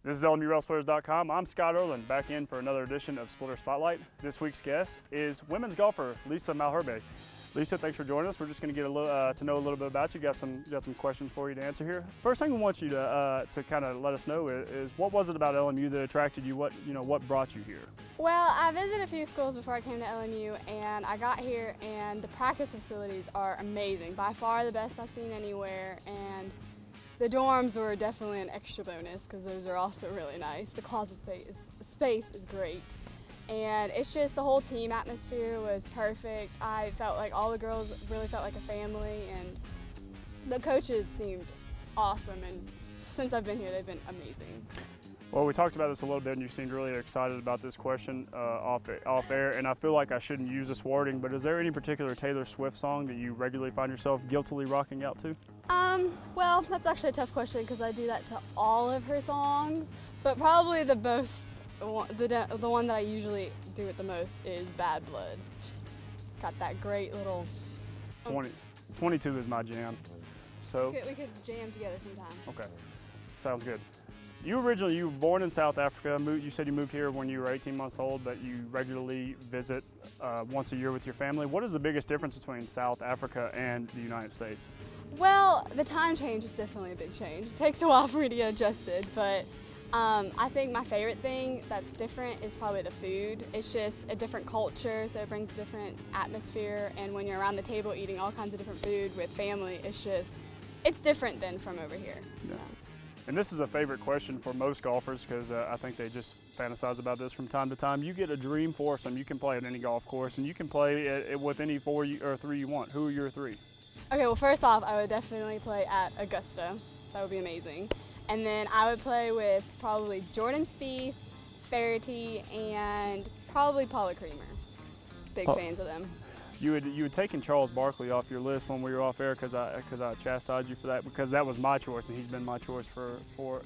This is LMUWrestlers.com. I'm Scott Erland, back in for another edition of Splitter Spotlight. This week's guest is women's golfer Lise Malherbe. Lisa, thanks for joining us. We're just going to get a little, to know a little bit about you. Got some questions for you to answer here. First thing we want you to kind of let us know is what was it about LMU that attracted you? What brought you here? Well, I visited a few schools before I came to LMU, and I got here, and the practice facilities are amazing. By far the best I've seen anywhere, and the dorms were definitely an extra bonus because those are also really nice. The closet space is great. And it's just the whole team atmosphere was perfect. I felt like all the girls really felt like a family, and the coaches seemed awesome, and since I've been here they've been amazing. Well, we talked about this a little bit and you seemed really excited about this question off air, and I feel like I shouldn't use this wording, but is there any particular Taylor Swift song that you regularly find yourself guiltily rocking out to? Well, that's actually a tough question because I do that to all of her songs, but probably the one that I usually do it the most is Bad Blood. Just got that great little... 22 is my jam. So we could jam together sometime. Okay, sounds good. You were born in South Africa. You said you moved here when you were 18 months old, but you regularly visit once a year with your family. What is the biggest difference between South Africa and the United States? Well, the time change is definitely a big change. It takes a while for me to get adjusted, but I think my favorite thing that's different is probably the food. It's just a different culture, so it brings a different atmosphere, and when you're around the table eating all kinds of different food with family, it's different than from over here. Yeah. So. And this is a favorite question for most golfers because I think they just fantasize about this from time to time. You get a dream foursome. You can play at any golf course, and you can play it with any four or three you want. Who are your three? Okay, well, first off, I would definitely play at Augusta. That would be amazing. And then I would play with probably Jordan Spieth, Faraty, and probably Paula Creamer. Big fans of them. You had taken Charles Barkley off your list when we were off air because I chastised you for that, because that was my choice and he's been my choice for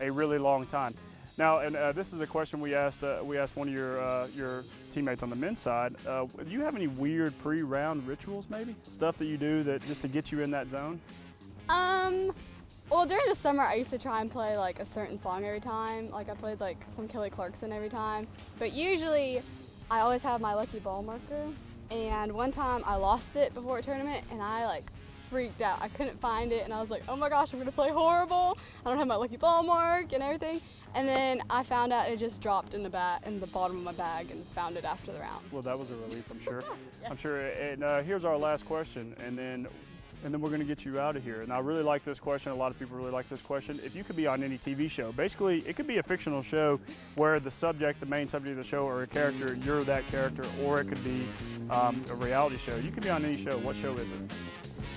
a really long time. Now, and this is a question we asked one of your teammates on the men's side. Do you have any weird pre-round rituals, maybe stuff that you do that just to get you in that zone? Well, during the summer, I used to try and play like a certain song every time. Like I played like some Kelly Clarkson every time. But usually, I always have my lucky ball marker. And one time I lost it before a tournament, and I like freaked out. I couldn't find it, and I was like, oh my gosh, I'm gonna play horrible. I don't have my lucky ball mark and everything. And then I found out it just dropped in the bottom of my bag, and found it after the round. Well, that was a relief, I'm sure. Yeah. I'm sure. And here's our last question, and then we're going to get you out of here. And I really like this question. A lot of people really like this question. If you could be on any TV show, basically it could be a fictional show where the main subject of the show, or a character, and you're that character, or it could be a reality show. You could be on any show. What show is it?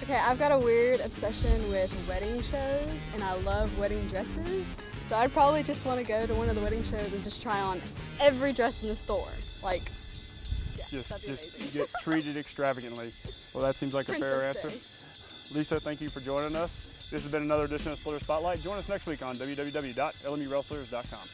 Okay, I've got a weird obsession with wedding shows, and I love wedding dresses. So I'd probably just want to go to one of the wedding shows and just try on every dress in the store. Like, yeah, just get treated extravagantly. Well, that seems like a fair answer. Lisa, thank you for joining us. This has been another edition of Splitter Spotlight. Join us next week on www.lmurwrestlers.com.